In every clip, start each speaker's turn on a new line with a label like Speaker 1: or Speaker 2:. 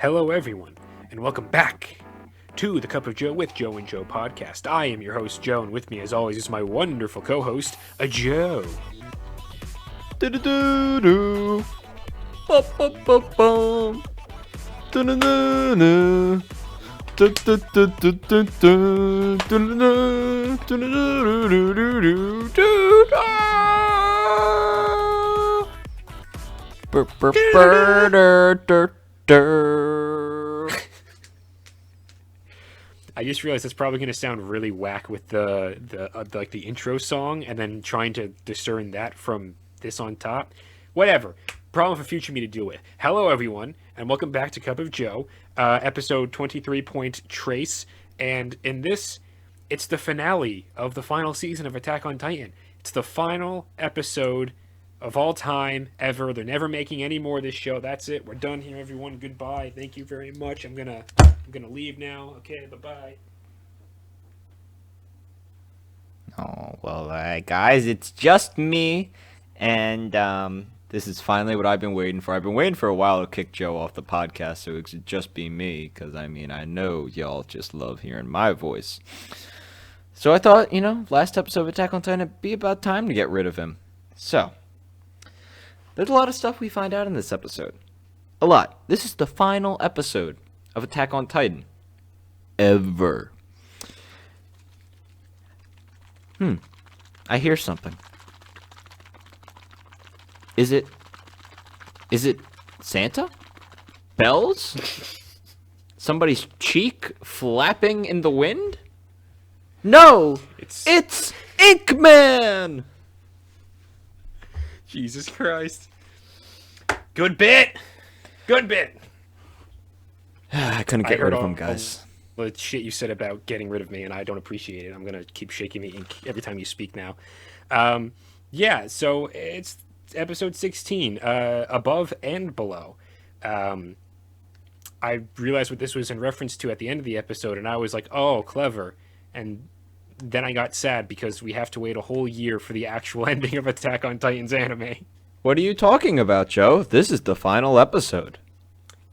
Speaker 1: Hello, everyone, and welcome back to the Cup of Joe with Joe and Joe podcast. I am your host, Joe, and with me, as always, is my wonderful co-host, Joe.
Speaker 2: Do-do-do-do. Bum-bum-bum-bum. Do-do-do-do. Do-do-do-do-do-do. Do-do-do. Do-do-do-do-do-do.
Speaker 1: I just realized that's probably going to sound really whack with the intro song, and then trying to discern that from this on top. Whatever. Problem for future me to deal with. Hello, everyone, and welcome back to Cup of Joe, episode 23 Point Trace. And in this, it's the finale of the final season of Attack on Titan. It's the final episode of all time ever. They're never making any more of this show. That's it. We're done here, everyone. Goodbye. Thank you very much. I'm gonna leave now. Okay, bye-bye.
Speaker 2: Oh, well, guys, it's just me, and this is finally what I've been waiting for. I've been waiting for a while to kick Joe off the podcast, so it could just be me, because, I mean, I know y'all just love hearing my voice. So I thought, last episode of Attack on Titan, it'd be about time to get rid of him. So, there's a lot of stuff we find out in this episode. A lot. This is the final episode of Attack on Titan. Ever. I hear something. Is it Santa? Bells? Somebody's cheek flapping in the wind? No! It's Inkman!
Speaker 1: Jesus Christ. Good bit!
Speaker 2: I couldn't get rid of him, guys.
Speaker 1: The shit you said about getting rid of me, and I don't appreciate it. I'm going to keep shaking the ink every time you speak now. Yeah, so it's episode 16, Above and Below. I realized what this was in reference to at the end of the episode, and I was like, oh, clever. And then I got sad because we have to wait a whole year for the actual ending of Attack on Titan's anime.
Speaker 2: What are you talking about, Joe? This is the final episode.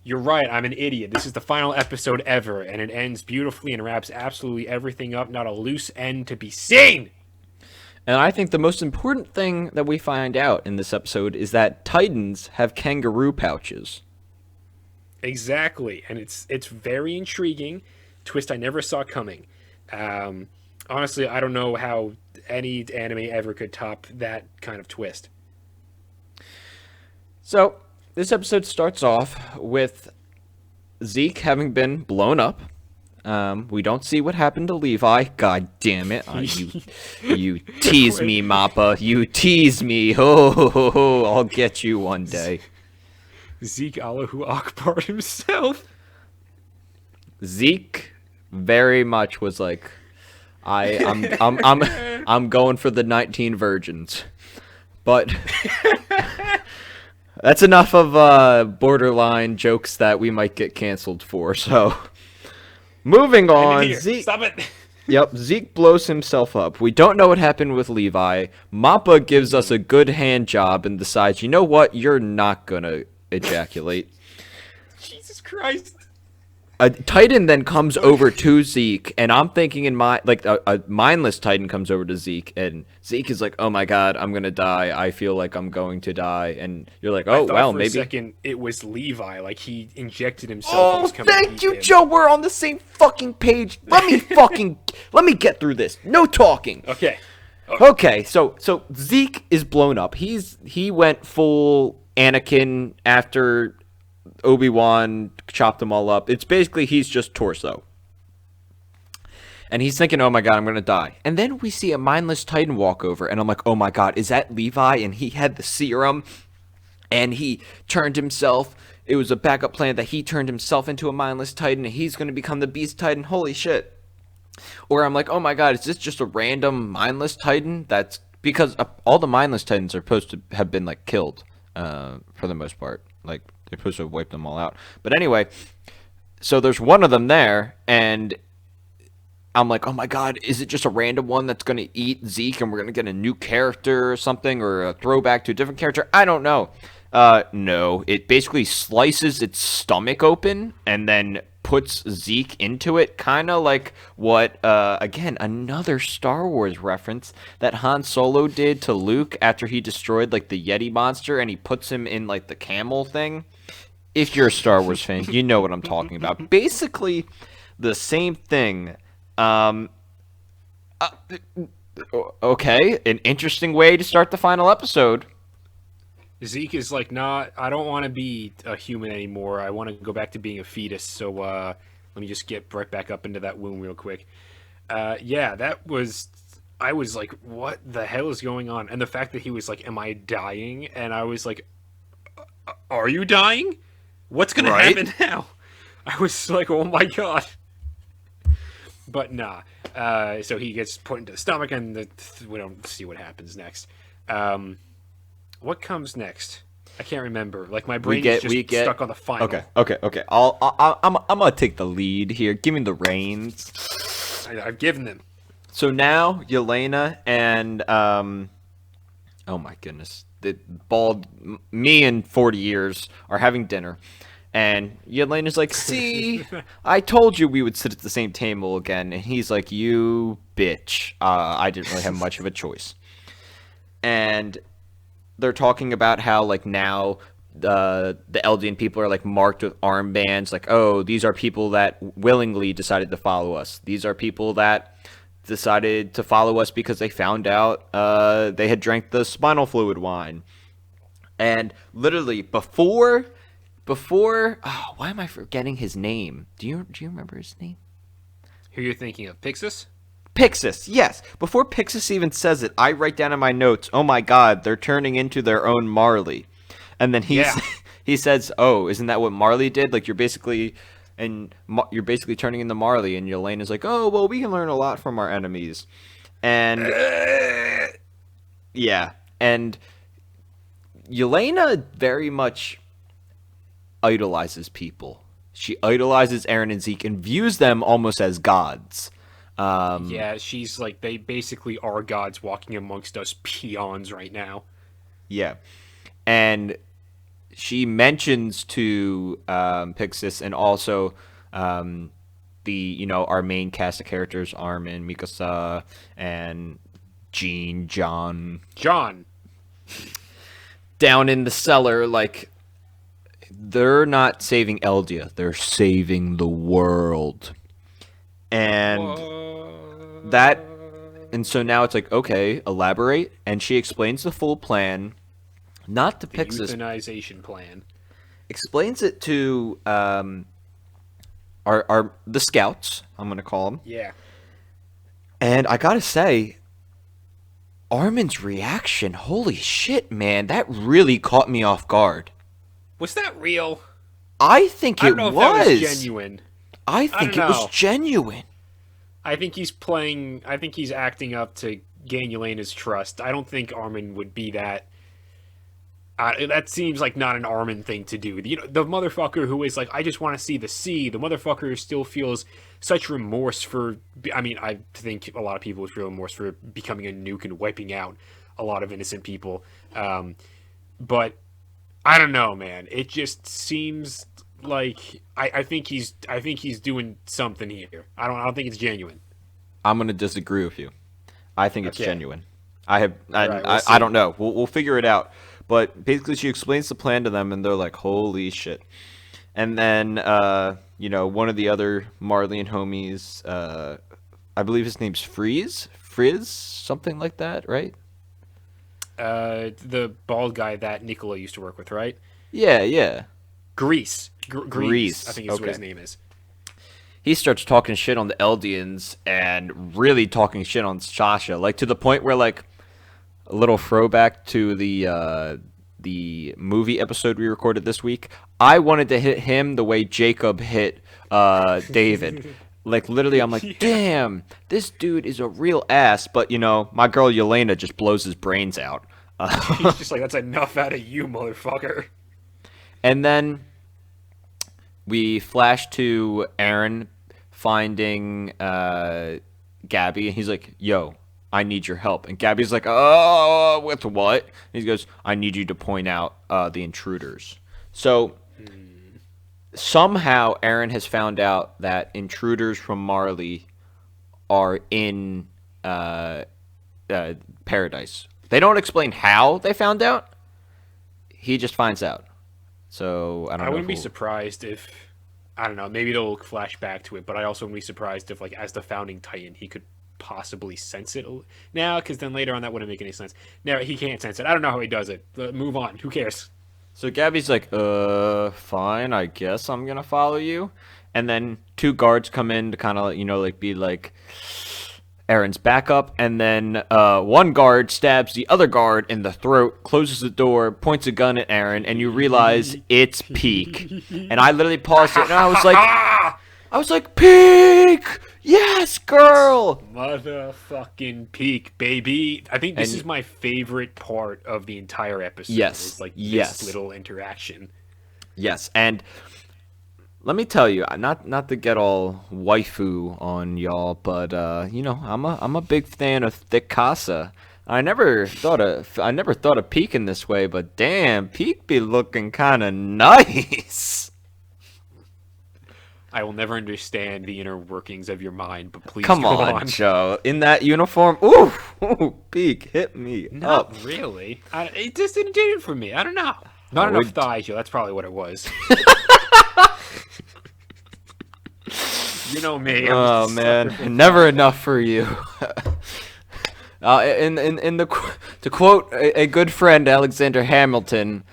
Speaker 1: You're right, I'm an idiot. This is the final episode ever, and it ends beautifully and wraps absolutely everything up. Not a loose end to be seen!
Speaker 2: And I think the most important thing that we find out in this episode is that Titans have kangaroo pouches.
Speaker 1: Exactly, and it's very intriguing. Twist I never saw coming. Honestly, I don't know how any anime ever could top that kind of twist.
Speaker 2: So, this episode starts off with Zeke having been blown up. We don't see what happened to Levi. God damn it. You tease me, Mappa. You tease me. Oh, I'll get you one day.
Speaker 1: Zeke Allahu Akbar himself.
Speaker 2: Zeke very much was like, I'm going for the 19 virgins. But that's enough of borderline jokes that we might get canceled for. So, moving on. Zeke,
Speaker 1: stop it.
Speaker 2: Yep, Zeke blows himself up. We don't know what happened with Levi. Mappa gives us a good hand job and decides, you know what? You're not gonna ejaculate.
Speaker 1: Jesus Christ.
Speaker 2: A Titan then comes over to Zeke, and I'm thinking in my a mindless Titan comes over to Zeke, and Zeke is like, "Oh my God, I'm gonna die. I feel like I'm going to die." And you're like, "Oh well, maybe."
Speaker 1: For a second, it was Levi, like he injected himself.
Speaker 2: Oh, thank you, Joe. We're on the same fucking page. Let me get through this. No talking. Okay. So Zeke is blown up. He went full Anakin after Obi-Wan chopped them all up. It's basically he's just torso. And he's thinking, oh my God, I'm going to die. And then we see a mindless Titan walk over, and I'm like, oh my God, is that Levi? And he had the serum, and he turned himself. It was a backup plan that he turned himself into a mindless Titan, and he's going to become the Beast Titan. Holy shit. Or I'm like, oh my God, is this just a random mindless Titan? That's because all the mindless Titans are supposed to have been like killed for the most part. Like, they're supposed to have wiped them all out. But anyway, so there's one of them there, and I'm like, oh my God, is it just a random one that's going to eat Zeke and we're going to get a new character or something, or a throwback to a different character? I don't know. No. It basically slices its stomach open and then puts Zeke into it, kind of like what, again, another Star Wars reference that Han Solo did to Luke after he destroyed, like, the Yeti monster, and he puts him in, like, the camel thing. If you're a Star Wars fan, you know what I'm talking about. Basically, the same thing. Okay, an interesting way to start the final episode.
Speaker 1: Zeke is like, nah, I don't want to be a human anymore. I want to go back to being a fetus. So let me just get right back up into that womb real quick. Yeah, that was. I was like, what the hell is going on? And the fact that he was like, am I dying? And I was like, are you dying? What's going to happen now? I was like, oh my god. But nah. So he gets put into the stomach, and we don't see what happens next. What comes next? I can't remember. Like, my brain is just stuck on the final.
Speaker 2: Okay. I'm gonna take the lead here. Give me the reins.
Speaker 1: I've given them.
Speaker 2: So now Yelena and oh my goodness, me in 40 years are having dinner, and Yelena's like, "See, I told you we would sit at the same table again," and he's like, "You bitch, I didn't really have much of a choice," and they're talking about how, like, now the Eldian people are, like, marked with armbands, like, oh, these are people that willingly decided to follow us. These are people that decided to follow us because they found out they had drank the spinal fluid wine. And literally before why am I forgetting his name? Do you remember his name?
Speaker 1: Who you're thinking of? Pixis?
Speaker 2: Pixis, yes. Before Pixis even says it, I write down in my notes, oh my god, they're turning into their own Marley. And then he says, oh, isn't that what Marley did? Like, you're basically turning into Marley. And Yelena's like, oh, well, we can learn a lot from our enemies. And yeah, and Yelena very much idolizes people. She idolizes Eren and Zeke and views them almost as gods.
Speaker 1: Yeah, she's like, they basically are gods walking amongst us peons right now.
Speaker 2: Yeah. And she mentions to Pixis and also our main cast of characters, Armin, Mikasa, and John. Down in the cellar, like, they're not saving Eldia, they're saving the world. And so now it's like, okay, elaborate. And she explains the full plan, not to Pixis.
Speaker 1: The euthanization plan.
Speaker 2: Explains it to the scouts, I'm gonna call them.
Speaker 1: Yeah.
Speaker 2: And I gotta say, Armin's reaction, holy shit, man, that really caught me off guard.
Speaker 1: Was that real?
Speaker 2: I think it was.
Speaker 1: I don't know if that was genuine.
Speaker 2: I think it was genuine.
Speaker 1: I think he's acting up to gain Yelena's trust. I don't think Armin would be that. That seems like not an Armin thing to do. The motherfucker who is like, I just want to see the sea. The motherfucker who still feels such remorse for. I mean, I think a lot of people feel remorse for becoming a nuke and wiping out a lot of innocent people. But I don't know, man. It just seems like I think he's doing something here. I don't think it's genuine.
Speaker 2: I'm gonna disagree with you. I think it's genuine. I don't know. We'll figure it out. But basically, she explains the plan to them, and they're like, "Holy shit!" And then, one of the other Marleyan homies, I believe his name's Frizz, something like that, right?
Speaker 1: The bald guy that Nicola used to work with, right?
Speaker 2: Yeah.
Speaker 1: Grease. I think is what his name is.
Speaker 2: He starts talking shit on the Eldians and really talking shit on Sasha, like to the point where, like, a little throwback to the movie episode we recorded this week. I wanted to hit him the way Jacob hit David. Like, literally, I'm like, damn, this dude is a real ass. But, my girl Yelena just blows his brains out.
Speaker 1: He's just like, that's enough out of you, motherfucker.
Speaker 2: And then we flash to Eren finding Gabby, and he's like, yo, I need your help. And Gabby's like, oh, with what? And he goes, I need you to point out the intruders. So somehow Eren has found out that intruders from Marley are in paradise. They don't explain how they found out. He just finds out. So I don't know.
Speaker 1: I wouldn't be surprised if, I don't know, maybe they'll flash back to it, but I also wouldn't be surprised if, like, as the founding Titan, he could possibly sense it now, because then later on that wouldn't make any sense. Now he can't sense it. I don't know how he does it. Move on. Who cares?
Speaker 2: So Gabby's like, fine, I guess I'm gonna follow you. And then 2 guards come in to kind of, like, be like Eren's backup. And then 1 guard stabs the other guard in the throat, closes the door, points a gun at Eren, and you realize it's Peak. And I literally paused it, and I was like, Peak! Yes, girl!
Speaker 1: Motherfucking Peak, baby. I think this is my favorite part of the entire episode.
Speaker 2: Yes.
Speaker 1: It's like this little interaction.
Speaker 2: Yes, and let me tell you, not to get all waifu on y'all, but I'm a big fan of Thick Casa. I never thought of Peak in this way, but damn, Peak be looking kind of nice.
Speaker 1: I will never understand the inner workings of your mind, but please
Speaker 2: come
Speaker 1: go
Speaker 2: on, Joe. In that uniform, ooh, Peak, hit me up.
Speaker 1: Not really. It just didn't do it for me. I don't know. Not enough thighs, Joe. That's probably what it was. You know me.
Speaker 2: Oh man, never enough for you. To quote a good friend, Alexander Hamilton,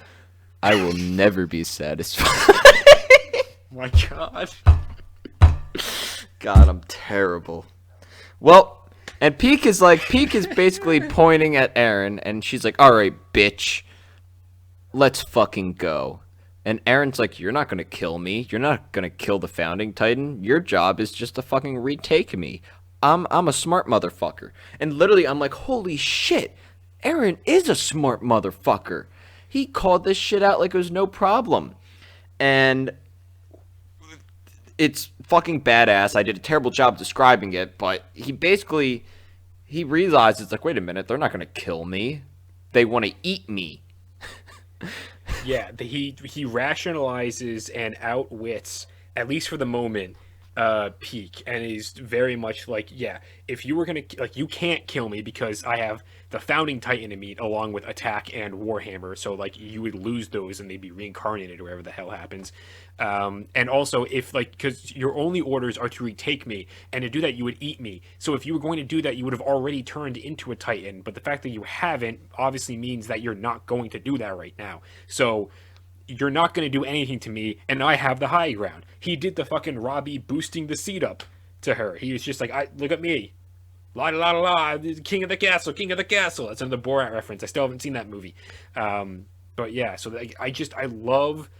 Speaker 2: I will never be satisfied.
Speaker 1: My God.
Speaker 2: God, I'm terrible. Well, and Peak is basically pointing at Eren, and she's like, all right, bitch, let's fucking go. And Eren's like, you're not gonna kill me. You're not gonna kill the founding Titan. Your job is just to fucking retake me. I'm a smart motherfucker. And literally, I'm like, holy shit, Eren is a smart motherfucker. He called this shit out like it was no problem. And it's fucking badass. I did a terrible job describing it, but he realizes, like, wait a minute, they're not gonna kill me. They want to eat me.
Speaker 1: Yeah, he rationalizes and outwits, at least for the moment, Peak, and he's very much like, yeah, if you were gonna, like, you can't kill me because I have the founding Titan in me along with Attack and Warhammer, so, like, you would lose those and they'd be reincarnated or whatever the hell happens. And also, if, like, because your only orders are to retake me, and to do that you would eat me, so if you were going to do that you would have already turned into a Titan, but the fact that you haven't obviously means that you're not going to do that right now. So you're not going to do anything to me, and I have the high ground. He did the fucking Robbie boosting the seat up to her. He was just like, look at me. La la la la, king of the castle, king of the castle. That's another Borat reference. I still haven't seen that movie. But yeah, so I love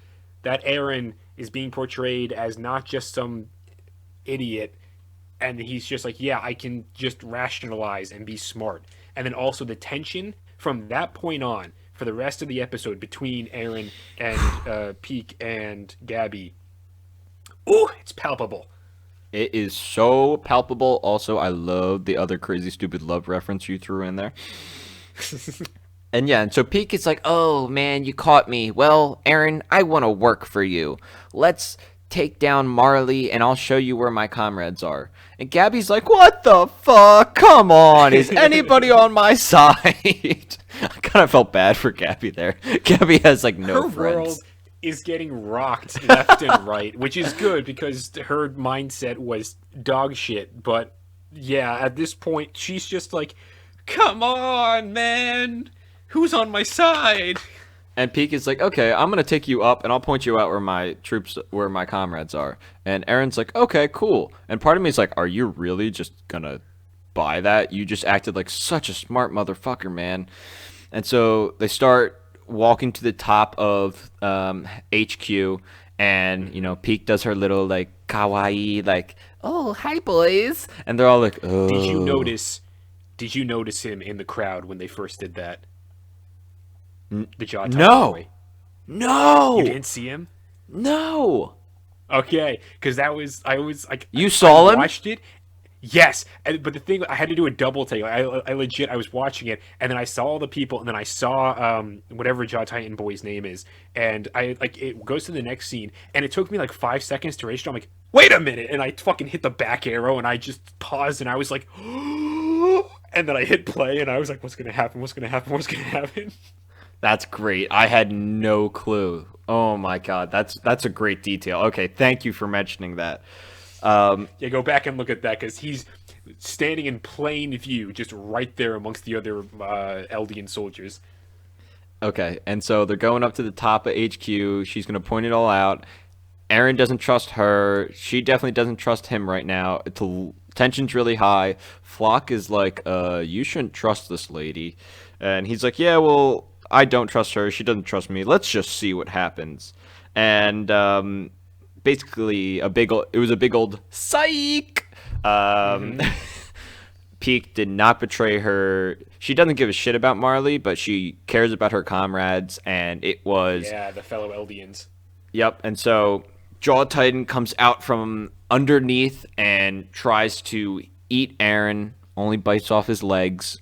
Speaker 1: that Eren is being portrayed as not just some idiot, and he's just like, yeah, I can just rationalize and be smart. And then also the tension from that point on for the rest of the episode between Eren and Peak and Gabby. Ooh, it's palpable.
Speaker 2: It is so palpable. Also, I love the other crazy stupid love reference you threw in there. And yeah, and so Peak is like, oh man, you caught me. Well, Eren, I want to work for you. Let's take down Marley and I'll show you where my comrades are. And Gabby's like, what the fuck? Come on, is anybody on my side? I kind of felt bad for Gabby there. Gabby has like no friends.
Speaker 1: Her world is getting rocked left and right, which is good because her mindset was dog shit. But yeah, at this point, she's just like, come on, man. Who's on my side?
Speaker 2: And Peak is like, okay, I'm gonna take you up and I'll point you out where my comrades are. And Eren's like, okay, cool. And part of me is like, are you really just gonna buy that? You just acted like such a smart motherfucker, man. And so they start walking to the top of HQ, and Peak does her little like kawaii, like, oh, hi boys, and they're all like, oh.
Speaker 1: Did you notice him in the crowd when they first did that? The jaw boy.
Speaker 2: No.
Speaker 1: You didn't see him?
Speaker 2: No.
Speaker 1: Okay, because I was like,
Speaker 2: you saw him?
Speaker 1: Watched it. Yes, but the thing, I had to do a double take. I legit, I was watching it, and then I saw all the people, and then I saw whatever Jaw Titan boy's name is, and I like it goes to the next scene, and it took me like 5 seconds to register. I'm like, wait a minute, and I fucking hit the back arrow, and I just paused, and I was like, and then I hit play, and I was like, what's gonna happen? What's gonna happen? What's gonna happen?
Speaker 2: That's great. I had no clue. Oh my god, that's a great detail. Okay, thank you for mentioning that.
Speaker 1: Yeah, go back and look at that because he's standing in plain view, just right there amongst the other Eldian soldiers.
Speaker 2: Okay, and so they're going up to the top of HQ. She's gonna point it all out. Eren doesn't trust her. She definitely doesn't trust him right now. Tension's really high. Flock is like, you shouldn't trust this lady. And he's like, yeah, well, I don't trust her. She doesn't trust me. Let's just see what happens. And basically, it was a big old psych. Peak did not betray her. She doesn't give a shit about Marley, but she cares about her comrades, and it was...
Speaker 1: Yeah, the fellow Eldians.
Speaker 2: Yep, and so Jaw Titan comes out from underneath and tries to eat Eren, only bites off his legs,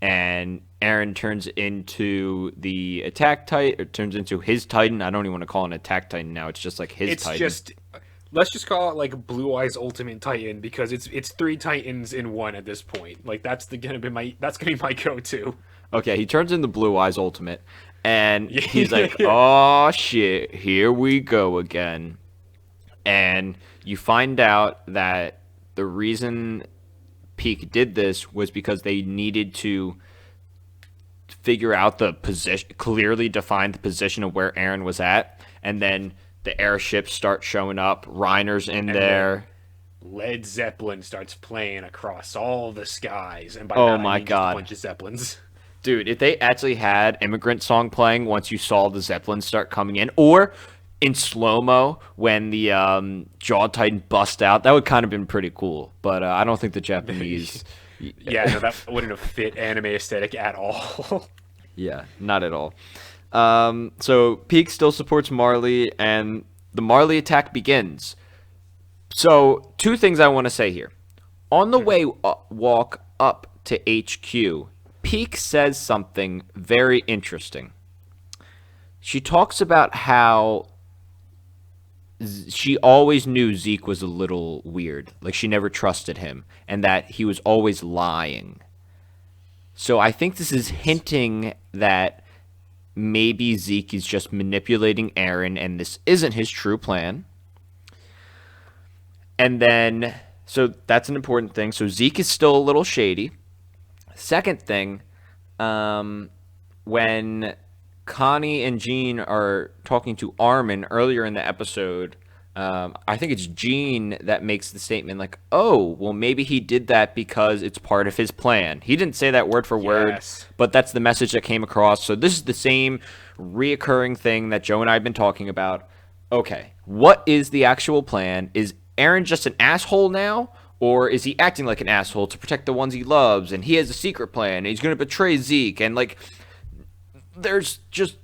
Speaker 2: and Eren turns into the attack titan, or turns into his titan. I don't even want to call it an attack titan now. It's just like his titan.
Speaker 1: Let's just call it like Blue Eyes Ultimate Titan because it's three titans in one at this point. Like that's gonna be my go-to.
Speaker 2: Okay, he turns into Blue Eyes Ultimate, and he's like, "Oh shit, here we go again." And you find out that the reason Peak did this was because they needed to figure out the position, clearly define the position of where Eren was at, and then the airships start showing up. Reiner's in there.
Speaker 1: Led Zeppelin starts playing across all the skies, and by
Speaker 2: oh
Speaker 1: that
Speaker 2: my
Speaker 1: I mean
Speaker 2: god,
Speaker 1: just a bunch of Zeppelins.
Speaker 2: Dude, if they actually had Immigrant Song playing once you saw the Zeppelins start coming in, or in slow-mo when the Jaw Titan bust out, that would kind of been pretty cool. But I don't think the Japanese...
Speaker 1: Yeah, no, that wouldn't have fit anime aesthetic at all.
Speaker 2: Yeah, not at all. So Peak still supports Marley, and the Marley attack begins. So, two things I want to say here. On the way walk up to HQ, Peak says something very interesting. She talks about how she always knew Zeke was a little weird. Like, she never trusted him, and that he was always lying. So I think this is hinting that maybe Zeke is just manipulating Eren, and this isn't his true plan. And then, so that's an important thing. So Zeke is still a little shady. Second thing, when Connie and Jean are talking to Armin earlier in the episode, I think it's Jean that makes the statement like, oh, well, maybe he did that because it's part of his plan. He didn't say that word for word, but that's the message that came across. So this is the same reoccurring thing that Joe and I have been talking about. Okay, what is the actual plan? Is Eren just an asshole now? Or is he acting like an asshole to protect the ones he loves? And he has a secret plan. And he's going to betray Zeke. And, like, there's just...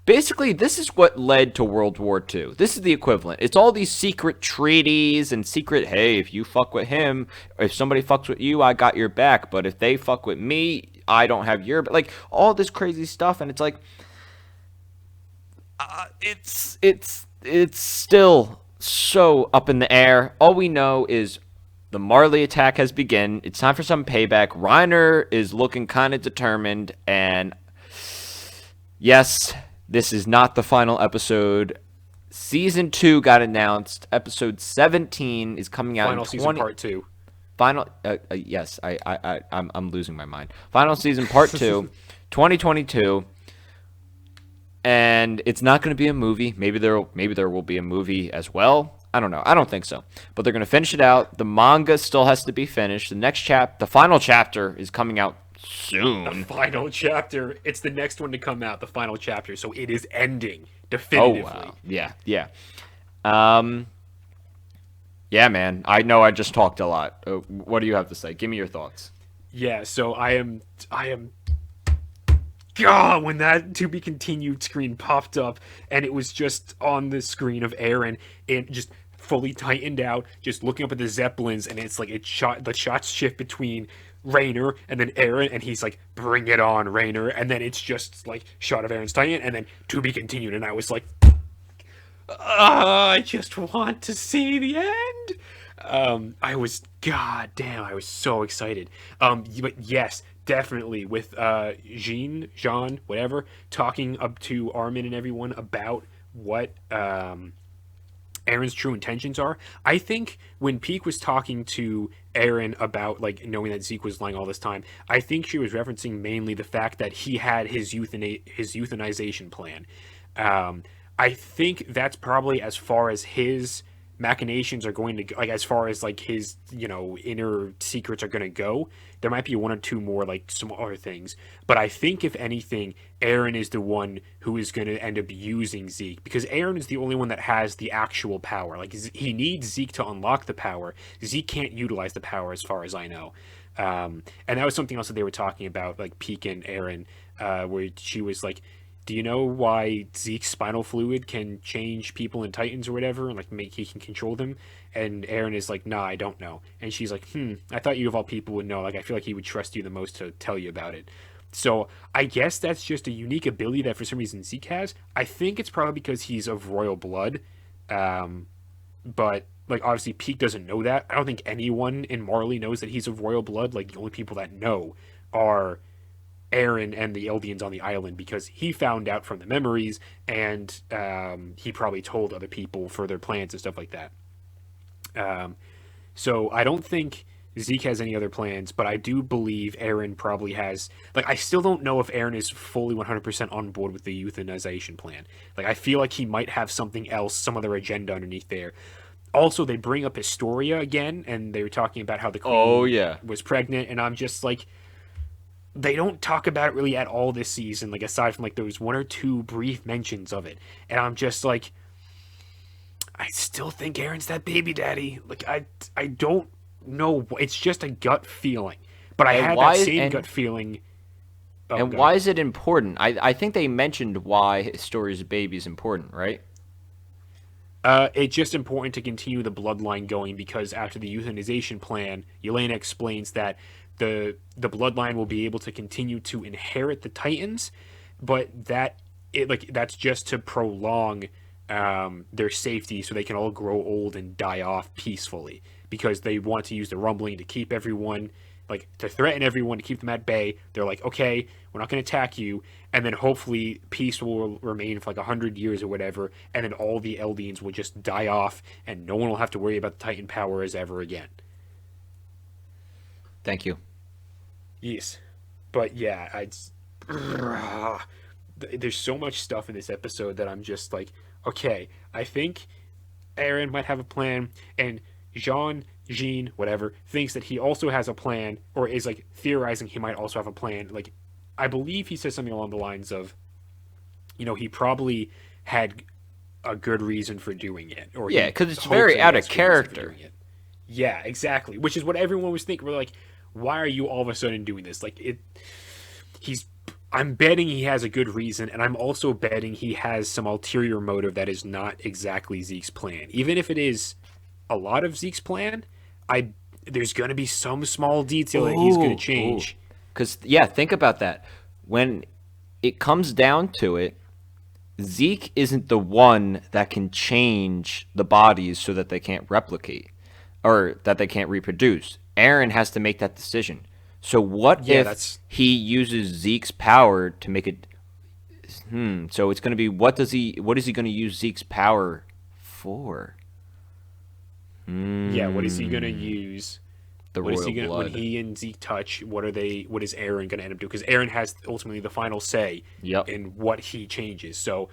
Speaker 2: Basically, this is what led to World War II. This is the equivalent. It's all these secret treaties and secret, hey, if you fuck with him, if somebody fucks with you, I got your back. But if they fuck with me, I don't have your back. Like, all this crazy stuff. And it's like... It's still so up in the air. All we know is the Marley attack has begun. It's time for some payback. Reiner is looking kind of determined, and yes, this is not the final episode. Season 2 got announced. Episode 17 is coming out.
Speaker 1: Final season part 2.
Speaker 2: Final, yes, I'm losing my mind. Final season part 2, 2022. And it's not going to be a movie. Maybe there will be a movie as well. I don't know. I don't think so. But they're going to finish it out. The manga still has to be finished. The final chapter is coming out soon.
Speaker 1: The final chapter. It's the next one to come out, the final chapter. So it is ending definitively.
Speaker 2: Oh, wow. Yeah. Yeah, man. I know I just talked a lot. What do you have to say? Give me your thoughts.
Speaker 1: Yeah, so I am God, when that to be continued screen popped up and it was just on the screen of Eren and just fully tightened out, just looking up at the Zeppelins, and it's like the shots shift between Raynor and then Eren, and he's like, "Bring it on, Raynor," and then it's just like shot of Eren's Titan, and then to be continued, and I was like, I just want to see the end. I was goddamn, I was so excited. But yes, definitely with Jean, whatever, talking up to Armin and everyone about what Eren's true intentions are. I think when Peak was talking to Eren about like knowing that Zeke was lying all this time, I think she was referencing mainly the fact that he had his euthanization plan. I think that's probably as far as his machinations are going to go, like as far as like his inner secrets are going to go. There might be one or two more like smaller things, but I think if anything, Eren is the one who is going to end up using Zeke, because Eren is the only one that has the actual power. Like he needs Zeke to unlock the power. Zeke can't utilize the power as far as I know. And that was something else that they were talking about, like Peak and Eren, where she was like, do you know why Zeke's spinal fluid can change people in Titans or whatever, and like he can control them? And Eren is like, nah, I don't know. And she's like, I thought you of all people would know. Like, I feel like he would trust you the most to tell you about it. So I guess that's just a unique ability that for some reason Zeke has. I think it's probably because he's of royal blood. But like obviously Peak doesn't know that. I don't think anyone in Marley knows that he's of royal blood. Like the only people that know are Eren and the Eldians on the island, because he found out from the memories, and he probably told other people for their plans and stuff like that. So I don't think Zeke has any other plans, but I do believe Eren probably has. Like, I still don't know if Eren is fully 100% on board with the euthanization plan. Like, I feel like he might have something else, some other agenda underneath there. Also, they bring up Historia again, and they were talking about how the queen was pregnant, and I'm just like, they don't talk about it really at all this season, like aside from like those one or two brief mentions of it. And I'm just like, I still think Eren's that baby daddy. Like I don't know. It's just a gut feeling. But I had that same gut feeling.
Speaker 2: And why is it important? I think they mentioned why Historia's baby is important, right?
Speaker 1: It's just important to continue the bloodline going, because after the euthanization plan, Yelena explains that the bloodline will be able to continue to inherit the Titans, but that's just to prolong their safety, so they can all grow old and die off peacefully, because they want to use the rumbling to keep everyone, like to threaten everyone, to keep them at bay. They're like, okay, we're not going to attack you, and then hopefully peace will remain for like 100 years or whatever, and then all the Eldians will just die off, and no one will have to worry about the Titan powers ever again.
Speaker 2: Thank you.
Speaker 1: Yes, but yeah, there's so much stuff in this episode that I'm just like, okay, I think Eren might have a plan, and Jean, whatever, thinks that he also has a plan, or is like theorizing he might also have a plan. Like, I believe he says something along the lines of, he probably had a good reason for doing it, or
Speaker 2: because it's very out of character.
Speaker 1: Yeah, exactly. Which is what everyone was thinking. We're like, why are you all of a sudden doing this? Like, I'm betting he has a good reason, and I'm also betting he has some ulterior motive that is not exactly Zeke's plan. Even if it is a lot of Zeke's plan, there's going to be some small detail that he's going to change.
Speaker 2: Because, think about that. When it comes down to it, Zeke isn't the one that can change the bodies so that they can't replicate, or that they can't reproduce. Eren has to make that decision. So what if he uses Zeke's power to make it? So it's going to be, what is he going to use Zeke's power for?
Speaker 1: Yeah, what is he going to use?
Speaker 2: The royal blood.
Speaker 1: When he and Zeke touch, what is Eren going to end up doing? Because Eren has ultimately the final say in what he changes. So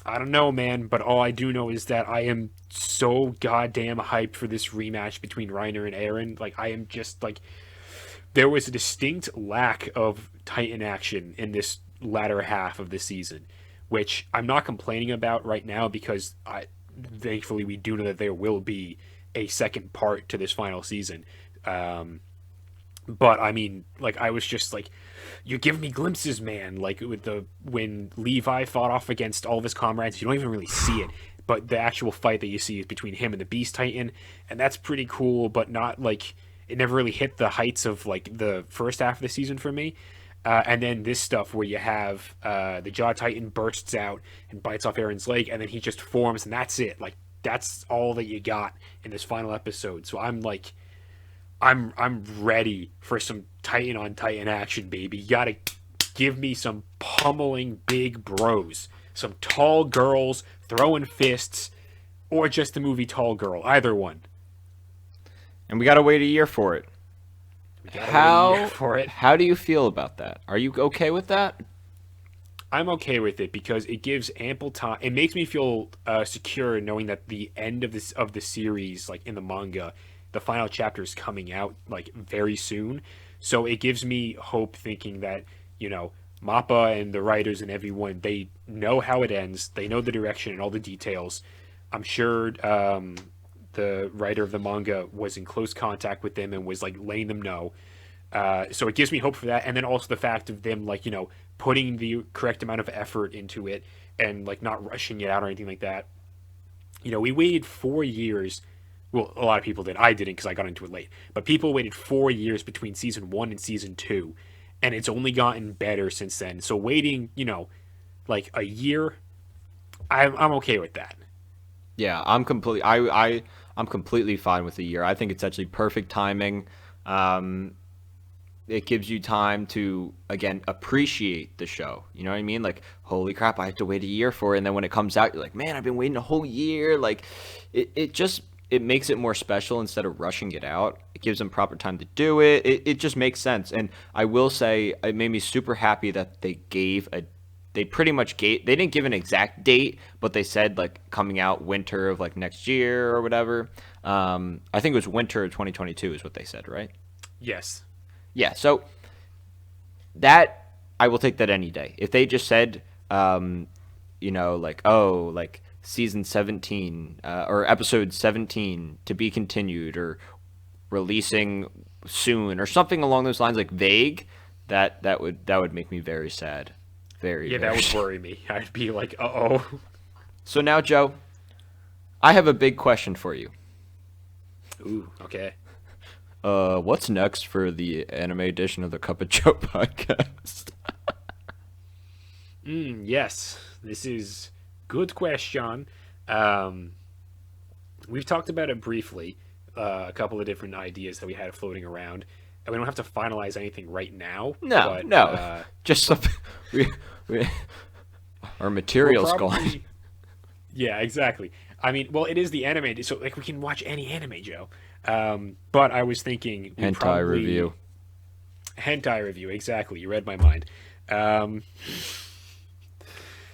Speaker 1: I don't know, man, but all I do know is that I am so goddamn hyped for this rematch between Reiner and Eren. Like, I am just like, there was a distinct lack of Titan action in this latter half of the season, which I'm not complaining about right now, because thankfully we do know that there will be a second part to this final season. But I mean, like, I was just like, you're giving me glimpses, man. Like when Levi fought off against all of his comrades, you don't even really see it, but the actual fight that you see is between him and the Beast Titan, and that's pretty cool, but not like it never really hit the heights of like the first half of the season for me. And then this stuff where you have the Jaw Titan bursts out and bites off Eren's leg, and then he just forms, and that's it. Like that's all that you got in this final episode. So I'm like, I'm ready for some Titan on Titan action, baby. You gotta give me some pummeling big bros, some tall girls throwing fists, or just the movie Tall Girl. Either one.
Speaker 2: And we gotta wait a year for it. How do you feel about that? Are you okay with that?
Speaker 1: I'm okay with it because it gives ample time. It makes me feel secure knowing that the end of the series, like in the manga, the final chapter is coming out like very soon. So it gives me hope, thinking that Mappa and the writers and everyone, they know how it ends. They know the direction and all the details. I'm sure the writer of the manga was in close contact with them and was like letting them know. So it gives me hope for that. And then also the fact of them like, putting the correct amount of effort into it and like not rushing it out or anything like that. We waited 4 years. Well, a lot of people did. I didn't because I got into it late. But people waited 4 years between season 1 and season 2. And it's only gotten better since then. So waiting, like a year, I'm okay with that.
Speaker 2: Yeah, I'm completely fine with a year. I think it's actually perfect timing. It gives you time to, again, appreciate the show. You know what I mean? Like, holy crap, I have to wait a year for it. And then when it comes out, you're like, man, I've been waiting a whole year. Like, it makes it more special instead of rushing it out. It gives them proper time to do it. It just makes sense. And I will say, it made me super happy that they didn't give an exact date, but they said like coming out winter of like next year or whatever. I think it was winter of 2022 is what they said, right?
Speaker 1: Yes.
Speaker 2: Yeah, so that I will take that any day. If they just said, like season 17 or episode 17 to be continued or releasing soon or something along those lines, like vague, that would make me very sad. Very
Speaker 1: that would worry me. I'd be like, uh-oh.
Speaker 2: So now, Joe, I have a big question for you.
Speaker 1: Ooh, okay.
Speaker 2: What's next for the anime edition of the Cup of Joe podcast?
Speaker 1: Yes, this is good question. We've talked about it briefly, a couple of different ideas that we had floating around, and we don't have to finalize anything right now.
Speaker 2: No, just something. Our material's gone.
Speaker 1: Yeah, exactly. I mean, well, it is the anime, so like we can watch any anime, Joe. But I was thinking
Speaker 2: hentai review,
Speaker 1: exactly. You read my mind.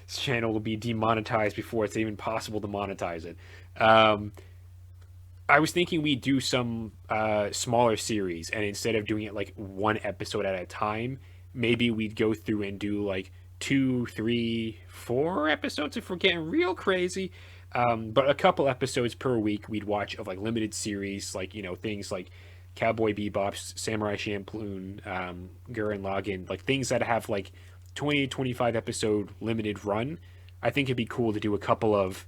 Speaker 1: This channel will be demonetized before it's even possible to monetize it. I was thinking we do some smaller series, and instead of doing it like one episode at a time, maybe we'd go through and do like 2, 3, 4 episodes if we're getting real crazy. But a couple episodes per week we'd watch of like limited series, like things like Cowboy Bebop, Samurai Champloo, Gurren Lagann, like things that have like 20-25 episode limited run. I think it'd be cool to do a couple of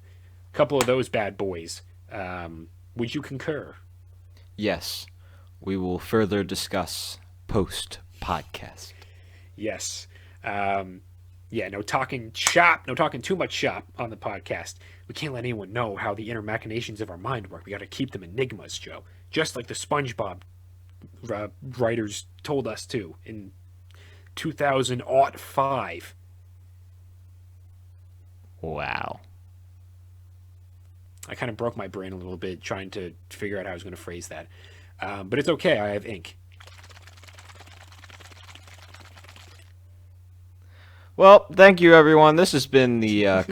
Speaker 1: those bad boys. Would you concur?
Speaker 2: Yes, we will further discuss post podcast.
Speaker 1: Yes. No talking shop, no talking too much shop on the podcast. We can't let anyone know how the inner machinations of our mind work. We got to keep them enigmas, Joe. Just like the SpongeBob writers told us to in 2005.
Speaker 2: Wow.
Speaker 1: I kind of broke my brain a little bit trying to figure out how I was going to phrase that. But it's okay. I have ink.
Speaker 2: Well, thank you, everyone. This has been the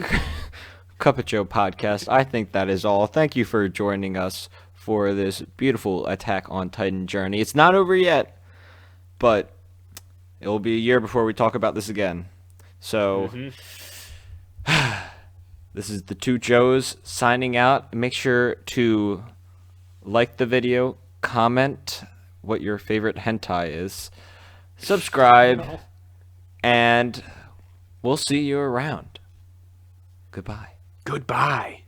Speaker 2: Cup of Joe podcast. I think that is all. Thank you for joining us for this beautiful Attack on Titan journey. It's not over yet, but it will be a year before we talk about this again. So, this is the two Joes signing out. Make sure to like the video, comment what your favorite hentai is, subscribe, and we'll see you around. Goodbye.
Speaker 1: Goodbye.